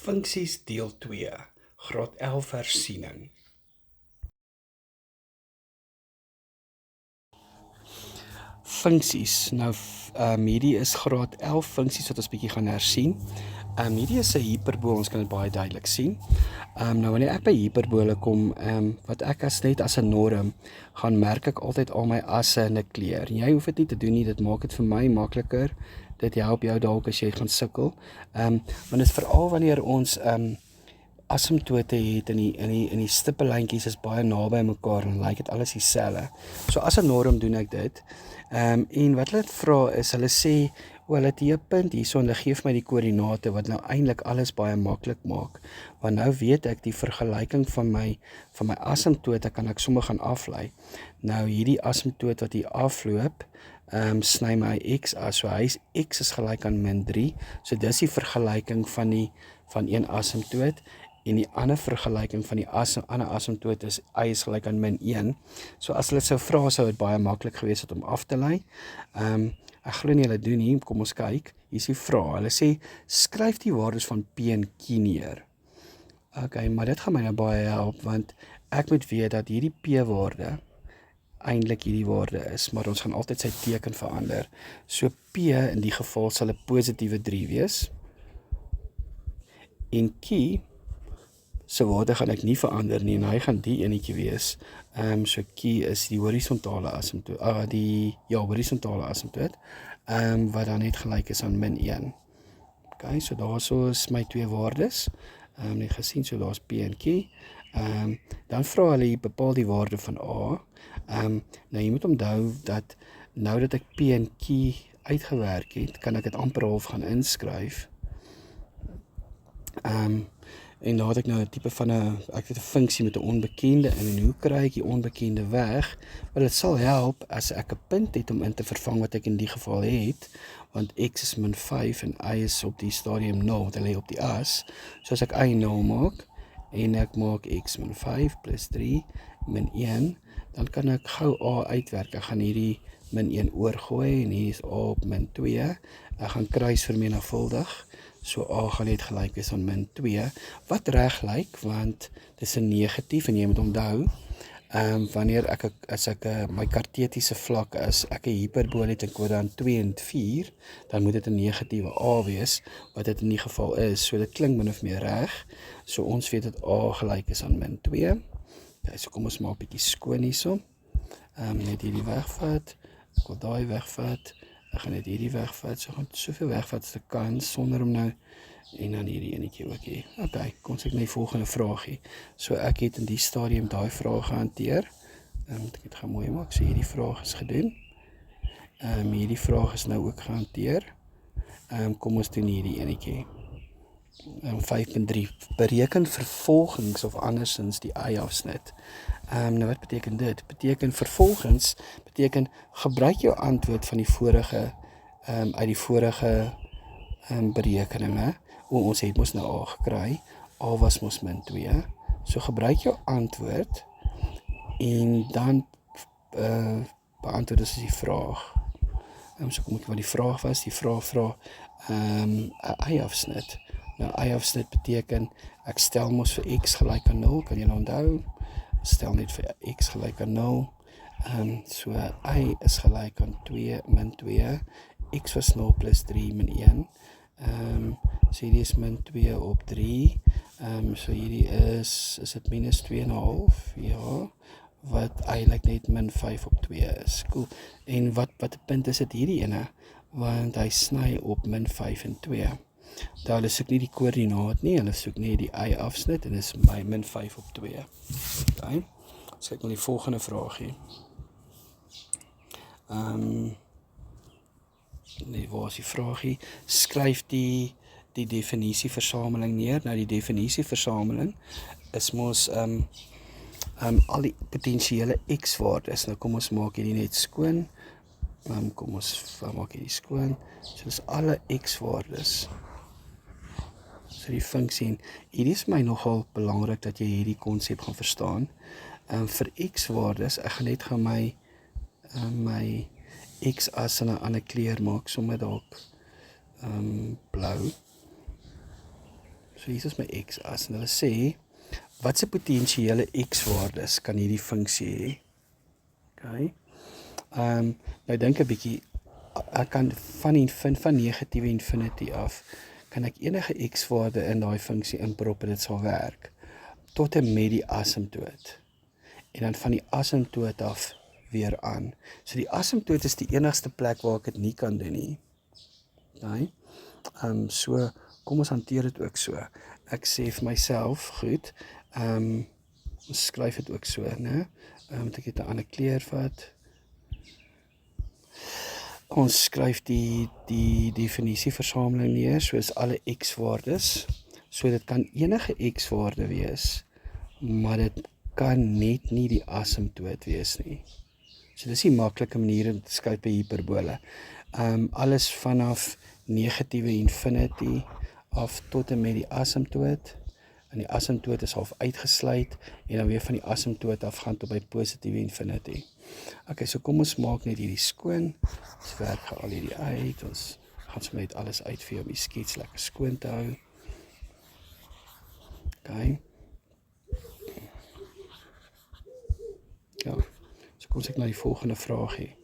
Funksies deel 2, graad 11 hersiening. Funksies, nou hierdie is graad 11 funksies wat ons bietjie gaan hersien. Hierdie is 'n hiperbool, ons kan dit baie duidelik sien. Nou wanneer ek by hiperbole kom, wat ek net as 'n norm, gaan merk ek altyd al my asse in 'n kleur. Jy hoef dit nie te doen nie, dit maak dit vir my makliker. Dit help jou dalk as jy gaan sukkel. Want dit is veral wanneer ons asymptote het in die stippellyntjies is baie naby mekaar en lyk dit alles dieselfde. So as 'n norm doen ek dit. En wat hulle vra is, hulle sê, hulle het hier 'n punt hierso en hulle gee vir my die koördinate wat nou eintlik alles baie maklik maak. Want nou weet ek die vergelyking van my asymptote kan ek sommer gaan aflei. Nou hierdie asymptoot wat hier afloop, sny my x as, so x is gelyk aan -3. So dis die vergelyking van een asymptoot. En die ander vergelyking van die ander asymptoot is y is gelyk aan -1. So as hulle sou vra, sou dit baie maklik gewees het om af te lei. Ek glo nie hulle doen nie, kom ons kyk. Hier is die vraag. Hulle sê skryf die waardes van P en Q neer. Okay, maar dit gaan my nou baie help want ek moet weet dat hierdie P-waarde eintlik hierdie waarde is, maar ons gaan altyd sy teken verander. So P in die geval sal 'n positiewe 3 wees. En Q se waarde gaan ek nie verander nie en hy gaan die enetjie wees. So Q is die horisontale asymptoot, horisontale asymptoot, wat dan net gelyk is aan -1. Okay, so daarso is my twee waardes. Net gesien, so daar's P en Q. Dan vra hulle hier bepaal die waarde van A. Nou jy moet onthou dat nou dat ek P en Q uitgewerk het, kan ek dit amper half gaan inskryf. En nou het ek nou 'n tipe van ek het 'n funksie met 'n onbekende en hoe kry ek die onbekende weg? Wel, dit sal help as ek 'n punt het om in te vervang wat ek in die geval het, want x is -5 en y is op die stadium 0, want hulle lê op die as. So as ek y 0 maak en ek maak x -5 plus 3 -1, dan kan ek gou a uitwerk. Ek gaan hierdie -1 oorgooi en hier is a op -2. Ek gaan kruis vermenigvuldig. So a gaan net gelyk wees aan -2, wat reg lyk, want dis 'n negatief en jy moet onthou, wanneer as ek my kartesiese vlak is, ek 'n hiperbool het in kwadrant 2 en 4, dan moet dit 'n negatiewe a wees, wat dit in die geval is. So dit klink min of meer reg. So ons weet dat a gelyk is aan -2. Okay, so kom ons maak 'n bietjie skoon hierso. Net hierdie wegvat. Ek wil daai wegvat. Ek gaan net hierdie wegvat, so gaan soveel wegvat as ek kan, sonder om nou, en dan hierdie enetjie ook hier. Okay, kom ons kyk na die volgende vraagie. So ek het in die stadium daai vraag gehanteer. Ek het gaan mooi maak, so hierdie vraag is gedoen. Hierdie vraag is nou ook gehanteer. Kom ons doen hierdie enetjie. 5.3, bereken vervolgens of andersins die y-afsnit. Nou wat beteken dit? Beteken vervolgens, gebruik jou antwoord van die vorige, uit die vorige berekeninge. Ons het mos nou a gekry, a was mos -2. So gebruik jou antwoord en dan beantwoord ons die vraag. So kom ek wat die vraag was, die vraag vra 'n y-afsnit. Nou y-afsnit beteken, ek stel mos vir x gelyk aan 0, kan julle onthou? Stel net vir x gelyk aan 0. So y is gelyk aan 2 min 2, x was 0 plus 3 min 1. So hierdie is min 2 op 3. So hierdie is dit minus 2,5? Ja, wat eintlik net min 5 op 2 is. Cool. En wat 'n punt is dit hierdie ene? Want hy sny op min 5 en 2. Daar hulle soek nie die koördinaat nie, hulle soek net die y-afsnit en dis by min 5 op 2. Okay. So kyk na die volgende vraagie. Waar is die vraagie? Skryf die definisieversameling neer. Nou die definisieversameling is mos al die potensiële x-waardes. Nou kom ons maak hierdie net skoon. Kom ons maak hierdie skoon. So dis alle x-waardes. So die funksie, en hierdie is my nogal belangrik dat jy hierdie konsep gaan verstaan. Vir x-waardes, ek gaan net my x-as in 'n ander kleur maak, sommer dalk blou. So hier is my x-as en hulle sê, wat se potensiële x-waardes kan hierdie funksie hê? Okay. Nou dink 'n bietjie, ek kan van negatiewe infinity af, kan ek enige x-waarde in daai funksie inprop en dit sal werk, tot en met die asymptoot. En dan van die asymptoot af weer aan. So die asymptoot is die enigste plek waar ek dit nie kan doen nie. Okay. So, kom ons hanteer dit ook so. Ek sê vir myself, goed, ons skryf dit ook so, né? Moet ek dit 'n ander kleur vat? Ons skryf die definisieversameling neer, soos alle x-waardes. So dit kan enige x-waarde wees, maar dit kan net nie die asymptoot wees nie. So dis die maklike manier om te skryf by hiperbole. Alles vanaf negatiewe infinity af tot en met die asymptoot. En die asymptoot is half uitgesluit en dan weer van die asymptoot af gaan tot by positiewe infinity. Okay, so kom ons maak net hierdie skoon. Ons werk al hierdie uit. Ons gaan sommer net alles uitvee om die skets lekker skoon te hou. Okay. Ja, so kom ons kyk na die volgende vraagie.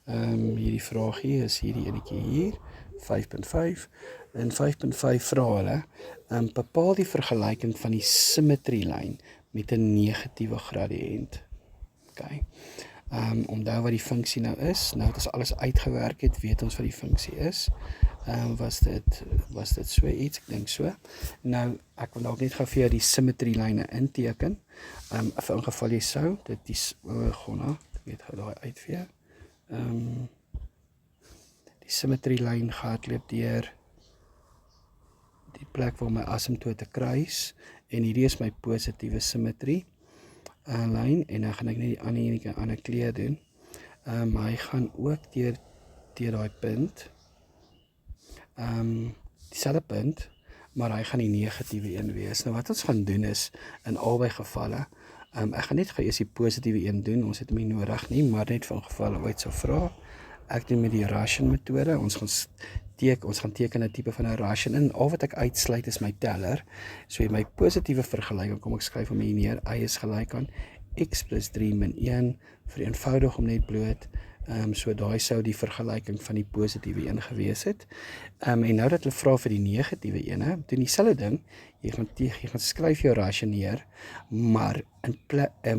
Hierdie vraagie is hierdie enetjie hier, 5.5. In 5.5 vra hulle, bepaal die vergelyking van die simmetrielyn met 'n negatiewe gradiënt. Okay. Onthou wat die funksie nou is. Nou as alles uitgewerk het, weet ons wat die funksie is. Was dit so iets? Ek dink so. Nou, ek wil dalk net gou vir jou die simmetrielyne inteken. Vir ingeval jy sou, dit is Gonna, ek weet gou daai uitvee. Die simmetrielyn gehardloop deur die plek waar my asymptote kruis, en hierdie is my positiewe simmetrie lyn, en dan gaan ek net die ander kleur doen. Hy gaan ook deur daai punt, dieselfde punt, maar hy gaan die negatiewe een wees. Nou wat ons gaan doen is, in albei gevalle, ek gaan net gou eers die positiewe een doen, ons het hom nie nodig nie, maar net van gevalle ooit sou vra. Ek doen met die Russian metode, ons gaan teken 'n tipe van 'n Russian in, al wat ek uitsluit is my teller. So my positiewe vergelyking, kom ek skryf hom hier neer, y is gelyk aan x plus 3 min 1, vereenvoudig hom net bloot, so daai sou die vergelyking van die positiewe een gewees het. En nou dat hulle vra vir die negatiewe een, doen dieselfde ding, jy gaan skryf jou Russian neer, maar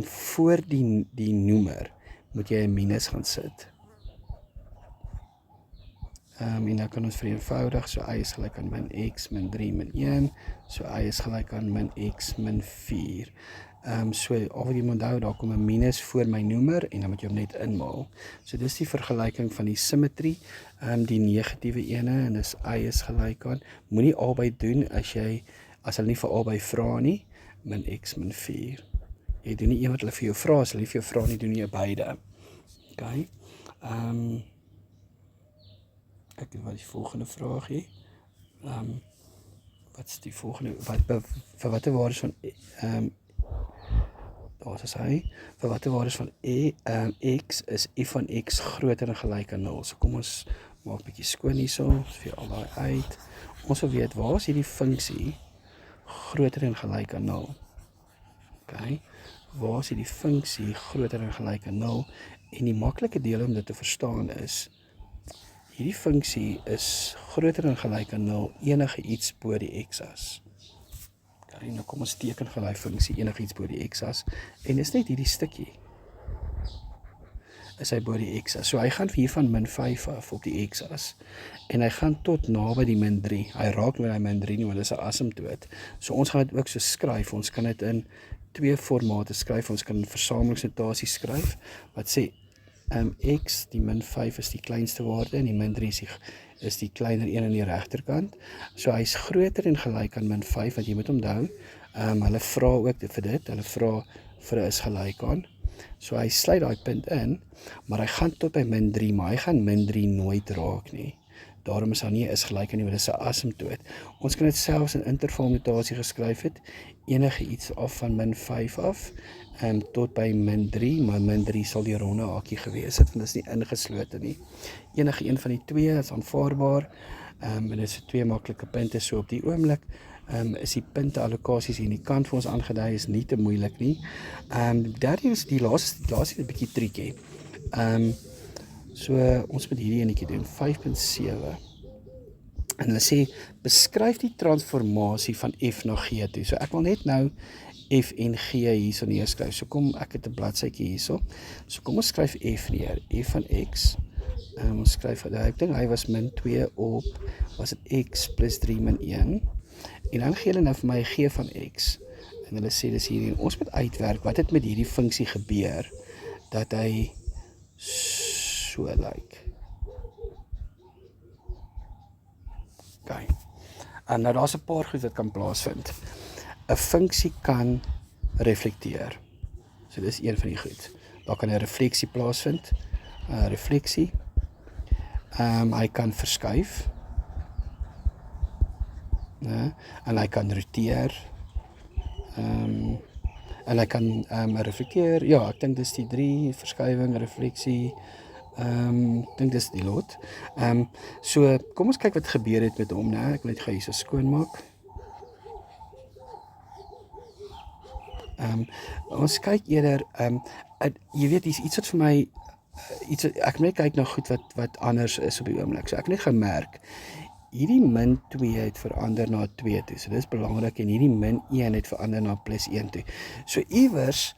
voor die noemer moet jy 'n minus gaan sit. En nou kan ons vereenvoudig, so y is gelyk aan min x min 3 min 1, so y is gelyk aan min x min 4. So al wat jy moet onthou, daar kom 'n minus voor my noemer en dan moet jy hom net inmaal. So dis die vergelyking van die simmetrie, die negatiewe ene, en dis y is gelyk aan, moenie albei doen as hulle nie vir albei vra nie, min x min 4. Jy doen nie een wat hulle vir jou vra, as hulle nie vir jou vra nie, doen jy beide. Okay. Ek doen wat die volgende vraag hier. Wat is die volgende, vir watter waardes van daar is hy, vir watter waardes van x is f van x groter en gelyk aan 0. So kom ons maak 'n bietjie skoon hierso, vir al daai uit. Ons wil weet, waar is hierdie funksie groter en gelyk aan 0? Okay. Waar is hierdie funksie groter en gelyk aan 0? En die maklike deel om dit te verstaan is, hierdie funksie is groter en gelyk aan 0 enige iets bo die x-as. Okay, nou kom ons teken van die funksie enige iets bo die x-as, en is net hierdie stukkie is hy bo die x-as. So hy gaan hier van min 5 af op die x-as, en hy gaan tot naby die min 3. Hy raak met die min 3 nie, want dit is 'n asymptoot. So ons gaan dit ook so skryf, ons kan dit in twee formate skryf, ons kan 'n versamelingsnotasie skryf, wat sê, x, die min 5 is die kleinste waarde, en die min 3 is die kleiner een aan die regterkant. So hy is groter en gelyk aan min 5, wat jy moet onthou. Hulle vra ook vir dit, hulle vra vir 'n is gelyk aan. So hy sluit daai punt in, maar hy gaan tot by min 3, maar hy gaan min 3 nooit raak nie. Daarom is daar nie is gelyk aan nie, want dit is 'n asymptoot. Ons kan dit selfs in intervalnotasie geskryf het, enige iets af van min 5 af, tot by min 3, maar min 3 sal die ronde hakie gewees het, want dit is nie ingeslote nie. Enige een van die twee is aanvaarbaar, en dit is twee maklike punte so op die oomblik. is die punte allokasies hier in die kant vir ons aangedui, is nie te moeilik nie. Derde is die laaste 'n bietjie triekie. So ons moet hierdie enetjie doen, 5.7. En hulle sê, beskryf die transformasie van F na G toe. So ek wil net nou F en G hierso neerskryf. So kom, ek het 'n bladsytjie hierso. So kom ons skryf F neer, F van X. Ons skryf, ek dink hy was min 2 op, was dit X plus 3 min 1. En dan gee hulle nou vir my G van X. En hulle sê dis hierdie, en ons moet uitwerk, wat het met hierdie funksie gebeur, dat hy so lyk. Okay. Nou daar's 'n paar goed wat kan plaasvind. 'n Funksie kan reflekteer. So dis een van die goed. Daar kan 'n refleksie plaasvind. Refleksie. Hy kan verskuif. En hy kan roteer. En hy kan reflekteer. Ja, ek dink dis die 3, verskuiwing, refleksie. Ek dink dis die lot. So kom ons kyk wat gebeur het met hom, né? Ek wil net gou hierso skoonmaak. Ons kyk eerder, jy weet, hier's iets wat vir my ek moet net kyk na goed wat anders is op die oomblik. So ek het net gemerk, hierdie min 2 het verander na 2 toe. So dis belangrik, en hierdie min 1 het verander na plus 1 toe. So iewers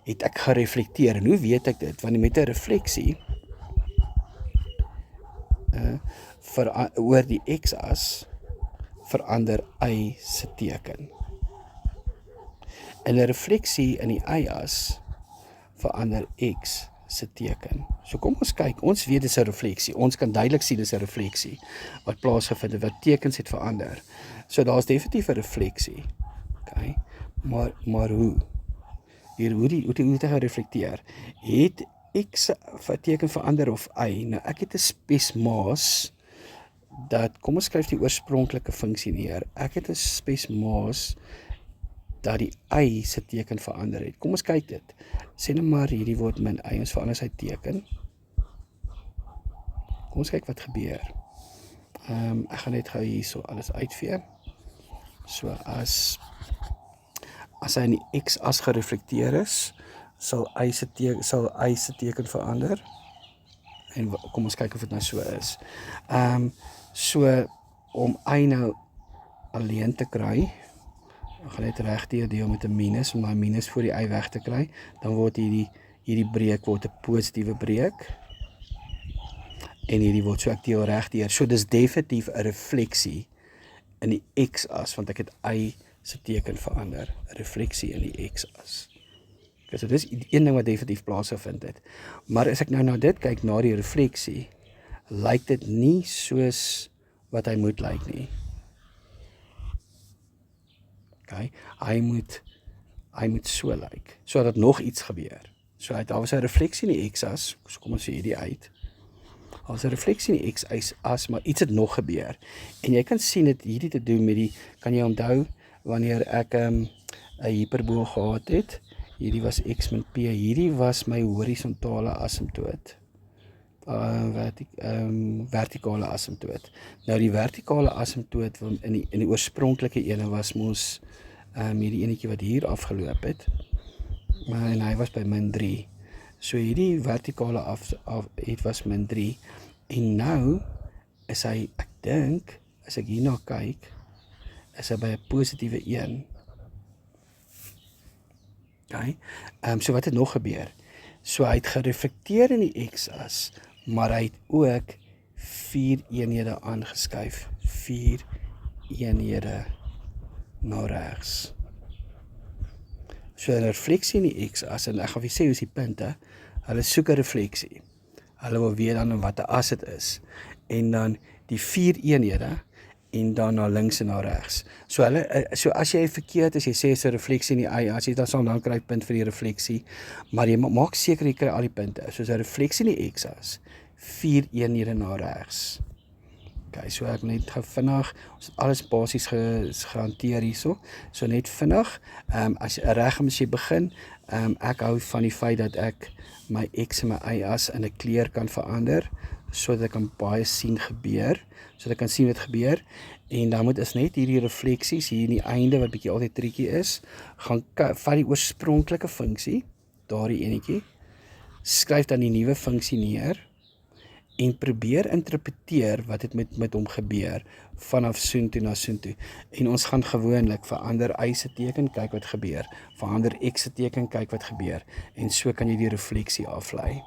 het ek gereflekteer. En hoe weet ek dit? Want met 'n refleksie oor die x-as verander y se teken. En 'n refleksie in die y-as verander x se teken. So kom ons kyk, ons weet dis 'n refleksie. Ons kan duidelik sien dis 'n refleksie wat plaasgevind het, wat tekens het verander. So daar's definitief 'n refleksie. Okay? Maar hoe? Hoe het hy gereflekteer? Het x se teken verander of y? Nou ek het 'n spesmaas dat, kom ons skryf die oorspronklike funksie neer. Ek het 'n spesmaas dat die y se teken verander het. Kom ons kyk dit. Sê nou maar hierdie word min y, ons verander sy teken. Kom ons kyk wat gebeur. Ek gaan net gou hierso alles uitvee. So as hy in die x-as gereflekteer is, sal y se teken verander. En kom ons kyk of dit nou so is. So om y nou alleen te kry, ek gaan net regdeur deel met 'n minus, om daai minus voor die y weg te kry, dan word hierdie breek word 'n positiewe breek. En hierdie word, so ek deel regdeur. So dis definitief 'n refleksie in die x-as, want ek het y se teken verander. 'n Refleksie in die x-as. Okay, so dis een ding wat definitief plaasgevind het. Maar as ek nou na dit kyk, na die refleksie, lyk dit nie soos wat hy moet lyk nie. Okay, hy moet so lyk, so dat nog iets gebeur. So daar was 'n refleksie in die x-as, so kom ons sê hierdie uit. Daar was 'n refleksie in die x-as, maar iets het nog gebeur. En jy kan sien dit hierdie te doen met die, kan jy onthou wanneer ek 'n hiperbool gehad het, hierdie was x min p, hierdie was my horisontale asymptoot. Vertikale asymptoot. Nou die vertikale asymptoot in die oorspronklike ene was mos hierdie enetjie wat hier afgeloop het, en hy was by min 3. So hierdie vertikale het was min 3, en nou is hy, ek dink, as ek hierna kyk, is hy by 'n positiewe 1. Okay. So wat het nog gebeur? So hy het gereflekteer in die x-as, maar hy het ook 4 eenhede aangeskuif. 4 eenhede na regs. So 'n refleksie in die x-as, en ek gaan vir sê hoe is die punte, hulle soek 'n refleksie. Hulle wil weet dan wat 'n as dit is. En dan die 4 eenhede, en dan na links en na regs. So as jy verkeerd is, jy sê is 'n refleksie in die y-as, dan kry jy punt vir die refleksie, maar jy maak seker jy kry al die punte. So 'n refleksie in die x-as, 4 eenhede na regs. Okay, so ek net gou vinnig, ons het alles basies gehanteer hierso. So net vinnig, as jy begin, Ek hou van die feit dat ek my X en my Y-as in 'n kleur kan verander, sodat ek kan baie sien gebeur, sodat ek kan sien wat gebeur, en dan moet ons net hierdie refleksies hier in die einde, wat bietjie altyd triekie is, gaan vat die oorspronklike funksie, daardie enetjie, skryf dan die nuwe funksie neer, en probeer interpreteer wat het met hom gebeur, vanaf soontoe na soontoe. En ons gaan gewoonlik verander Y se teken, kyk wat gebeur, verander X se teken, kyk wat gebeur, en so kan jy die refleksie aflei.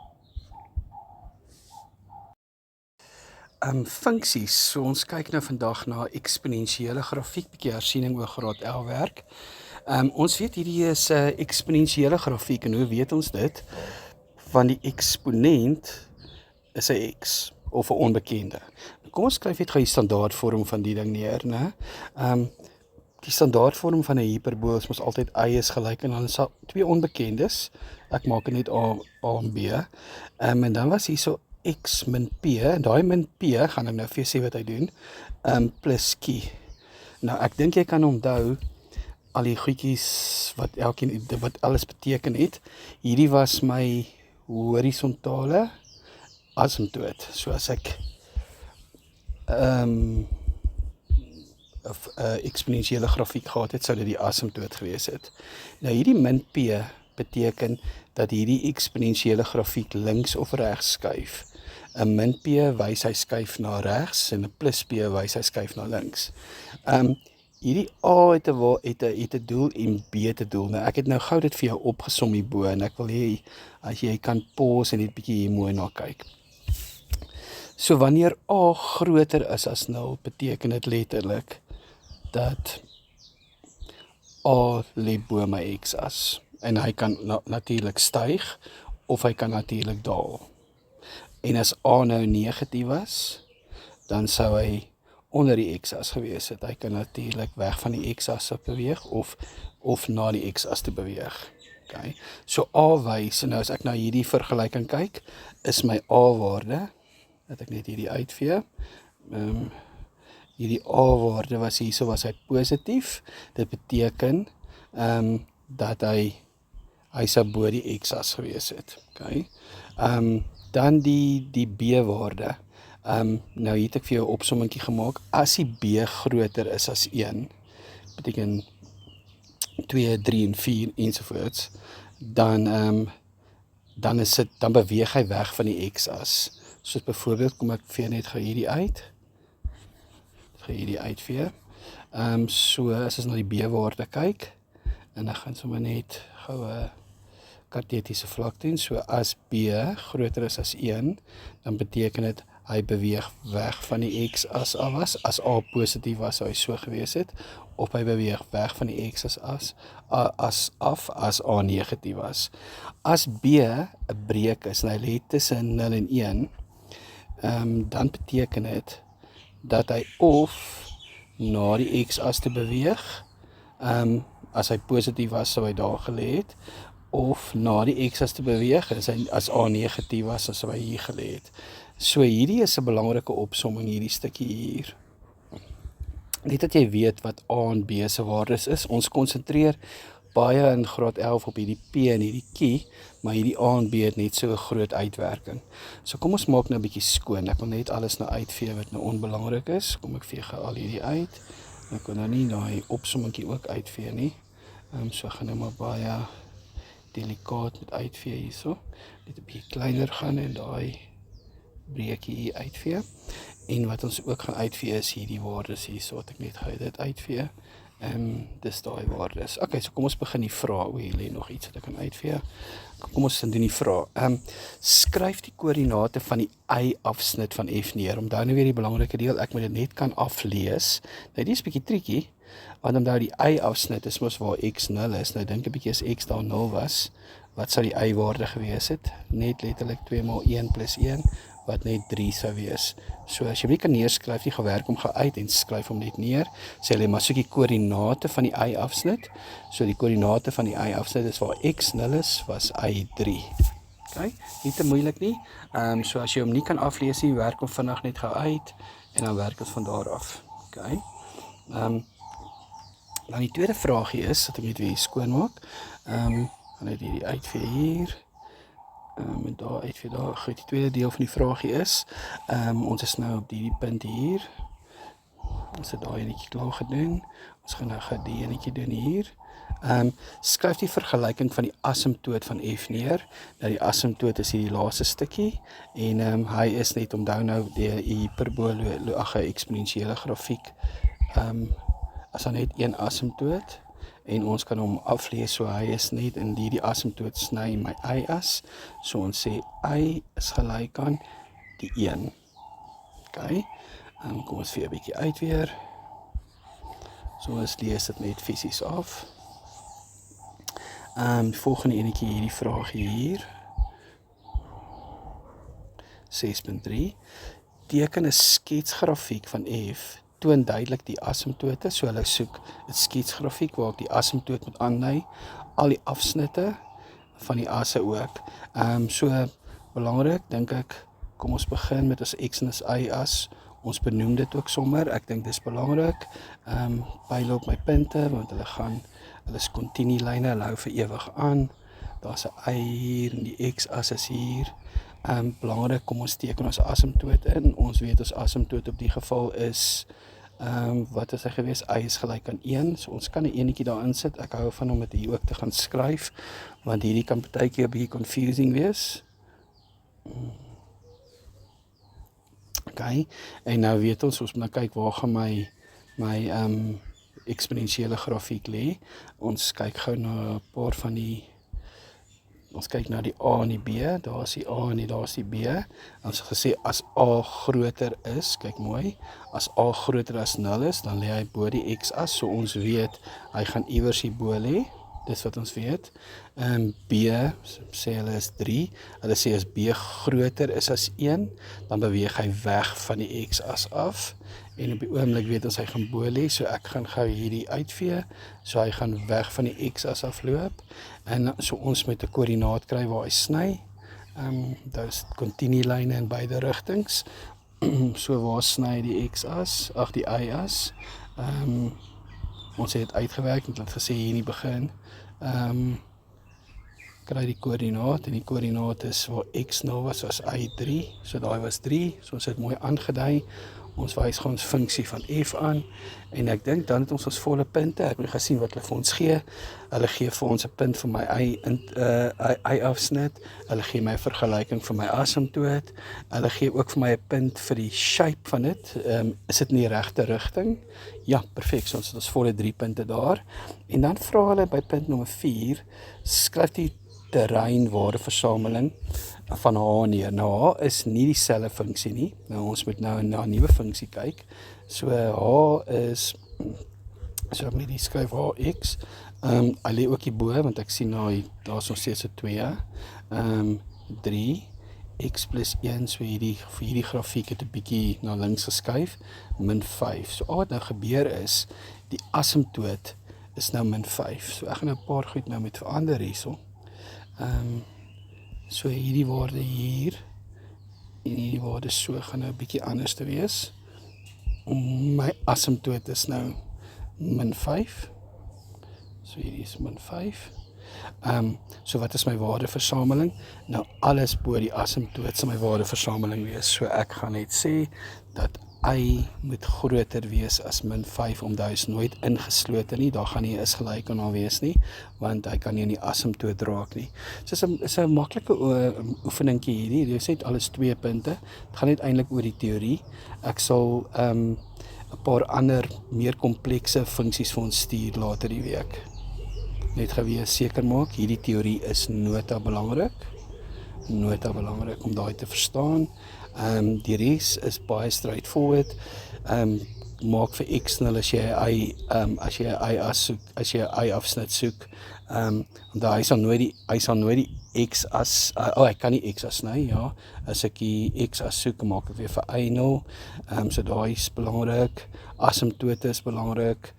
Funksies, so ons kyk nou vandag na eksponensiële grafiek, bietjie hersiening oor graad 11 werk. Ons weet hierdie is 'n eksponensiële grafiek, en hoe weet ons dit? Want die eksponent is 'n X, of 'n onbekende. Kom ons skryf net gou die standaardvorm van die ding neer, né? Die standaardvorm van 'n hiperbool is mos altyd y is gelyk en dan is daar twee onbekendes. Ek maak dit net A en B. En dan was hier so x min p, en daai min p gaan ek nou vir jou sê wat hy doen, plus q. Nou ek dink jy kan onthou al die goedjies wat alles beteken het. Hierdie was my horisontale asymptoot. So as ek eksponensiële grafiek gehad het, sou dit die asymptoot gewees het. Nou hierdie min p beteken dat hierdie eksponensiële grafiek links of regs skuif. 'n min p wys hy skuif na regs en 'n plus p wys hy skuif na links. Hierdie A het 'n doel en B te doel. Nou ek het nou gou dit vir jou opgesom hierbo en ek wil hê as jy kan pause en net bietjie hier mooi na kyk. So wanneer A groter is as 0, beteken dit letterlik dat A lê bo my x-as. En hy kan natuurlik styg of hy kan natuurlik daal. En as A nou negatief was, dan sou hy onder die x-as gewees het. Hy kan natuurlik weg van die x-as beweeg of na die x-as te beweeg. Okay. So A wys, en nou as ek na hierdie vergelyking kyk, is my A-waarde, dat ek net hierdie uitvee, hierdie A-waarde was hierso, was hy positief. Dit beteken dat hy sou bo die x-as gewees het. Okay. Dan die B-waarde. Nou hier het ek vir jou 'n opsommingkie gemaak. As die B groter is as 1, beteken 2, 3 en 4 ensovoorts, dan beweeg hy weg van die x-as. Soos byvoorbeeld, kom ek vee net gou hierdie uit. So as ons na die B-waarde kyk, en dan gaan sommer net gou 'n kartesiese vlak doen. So as B groter is as 1, dan beteken dit hy beweeg weg van die x-as af was. As A positief was, sou hy so gewees het, of hy beweeg weg van die x-as af as A negatief was. As B 'n breek is en hy lê tussen 0 en 1, dan beteken dit dat hy of na die x-as te beweeg, as hy positief was, sou hy daar gelê het, of na die x-as te beweeg, as A negatief was, sou hy hier gelê het. So hierdie is 'n belangrike opsomming, hierdie stukkie hier. Net dat jy weet wat A en B se waardes is. Ons konsentreer baie in graad 11 op hierdie P en hierdie Q, maar hierdie A en B het net so 'n groot uitwerking. So kom ons maak nou 'n bietjie skoon. Ek wil net alles nou uitvee wat nou onbelangrik is. Kom ek vee gou al hierdie uit. Ek wil nou nie daai opsommingkie ook uitvee nie. So gaan nou maar baie delikaat met uitvee hierso. Net 'n bietjie kleiner gaan en daai breekie hier uitvee. En wat ons ook gaan uitvee is hierdie waardes hierso, wat ek net gou dit uitvee. Dis daai waardes. Okay, so kom ons begin die vraag. Hier lê nog iets wat ek kan uitvee. Kom ons doen die vraag. Skryf die koördinate van die y-afsnit van f neer. Onthou nou weer die belangrike deel, ek moet dit net kan aflees. Nou, die is bietjie triekie, want onthou die y-afsnit is mos waar x 0 is. Nou dink 'n bietjie as x daar 0 was, wat sou die y-waarde gewees het? Net letterlik 2 maal 1 plus 1, wat net 3 sou wees. So as jy nie kan neerskryf, jy gaan werk om gaan uit en skryf hom net neer. Sê hulle maar soek die koördinate van die y-afsnit. So die koördinate van die y-afsnit is waar x 0 is, was y3. Okay, nie te moeilik nie. So as jy hom nie kan aflees nie, werk hom vinnig net gou uit en dan werk ons van daar af. Okay. Dan die tweede vraagie is, dat ek net weer skoon maak. gaan net hierdie uitvee hier. Met daar uitvee daar. Goed, die tweede deel van die vraagie is, ons is nou op die punt hier. Ons het daai enetjie klaar gedoen. Ons gaan nou gou die enetjie doen hier. Skryf die vergelyking van die asymptoot van F neer. Nou die asymptoot is hier die laaste stukkie en hy is net onthou nou die hiperbole eksponensiële grafiek. As daar net een asymptoot en ons kan hom aflees, so hy is net in die asymptoot sny my y-as. So ons sê y is gelyk aan die 1. Okay. Kom ons vee 'n bietjie uit weer. So ons lees dit net fisies af. Die volgende enetjie hierdie vraagie hier. 6.3. Teken 'n sketsgrafiek van F. Toon duidelik die asymptote. So hulle soek 'n sketsgrafiek waar ek die asymptoot moet aandui, al die afsnitte van die asse ook. So belangrik dink ek, kom ons begin met ons x en ons y as. Ons benoem dit ook sommer. Ek dink dis belangrik. Pyle op my punte want hulle is kontinuelyne, hulle hou vir ewig aan. Daar's 'n y hier en die x-as is hier. Belangrik, kom ons teken ons asymptoot in. Ons weet ons asymptoot op die geval is wat is hy gewees? Y is gelyk aan 1. So ons kan 'n enetjie daarin sit. Ek hou van om dit hier ook te gaan skryf want hierdie kan partykeer 'n bietjie confusing wees. Okay. En nou weet ons moet nou kyk waar gaan my eksponensiële grafiek lê. Ons kyk gou na 'n paar van die Ons kyk na die A en die B, daar is die A en daar is die B. Ons het gesê as A groter is, kyk mooi, as A groter as 0 is, dan lê hy bo die x-as, so ons weet hy gaan iewers hierbo lê. Dis wat ons weet. B sê hulle is 3. Hulle sê as B groter is as 1, dan beweeg hy weg van die x-as af. En op die oomblik weet ons hy gaan bo lê, so ek gaan gou hierdie uitvee. So hy gaan weg van die x-as afloop. En so ons moet 'n koördinaat kry waar hy sny. Daar's kontinuelyne in beide rigtings. So waar sny die x-as, ag die y-as. Ons het dit uitgewerk, het gesê hier in die begin. Kry die koördinaat en die koördinaat is waar x0 was as y3, so daai was 3, so ons het mooi aangedui. Ons wys gaan ons funksie van f aan en ek dink dan het ons volle punte. Ek het gesien wat hulle vir ons gee. Hulle gee vir ons 'n punt vir my y afsnit. Hulle gee my 'n vergelyking vir my asymptoot. Hulle gee ook vir my 'n punt vir die shape van dit. Is dit in die regte rigting? Ja, perfek. So ons het ons volle 3 punte daar. En dan vra hulle by punt nommer 4, skryf die terreinwaardeversameling van H neer. Nou H is nie dieselfde funksie nie. Nou ons moet nou na 'n nuwe funksie kyk. So H is, so ek moet die skryf Hx. Hy lê ook hierbo want ek sien nou daar's nog steeds 'n 2. 3 x plus 1, so hierdie grafiek het 'n bietjie na links geskuif, min 5. So al wat nou gebeur is, die asymptoot is nou min 5. So ek gaan nou 'n paar goed nou met verander hierso. So hierdie waarde hier en hierdie waarde so gaan nou 'n bietjie anders te wees. My asymptoot is nou min 5. So hierdie is min 5. So wat is my waardeversameling? Nou alles bo die asymptoot sal my waardeversameling wees. So ek gaan net sê dat y moet groter wees as min 5, omdat hy is nooit ingeslote nie. Daar gaan nie is gelyk aan wees nie, want hy kan nie in die asymptoot raak nie. So is 'n maklike oefeningkie hierdie. Jy sê alles 2 punte. Dit gaan net eintlik oor die teorie. Ek sal 'n paar ander meer komplekse funksies vir ons stuur later die week. Net gewees seker maak, hierdie teorie is nota belangrik om daai te verstaan. Die res is baie straightforward. Maak vir x0 as jy 'n y afsnit soek. Want hy sal nooit die x as ek kan nie x as sny, ja. As ek die x as soek, maak ek weer vir y0. So daai is belangrik. Asymptote is belangrik.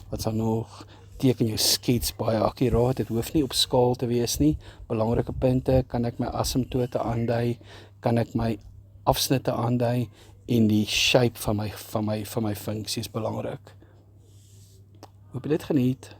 Wat sal nog? Teken jou skets baie akkuraat. Dit hoef nie op skaal te wees nie. Belangrike punte, kan ek my asymptote aandui, kan ek my afsnitte aandui en die shape van my funksie is belangrik. Hoop jy dit geniet.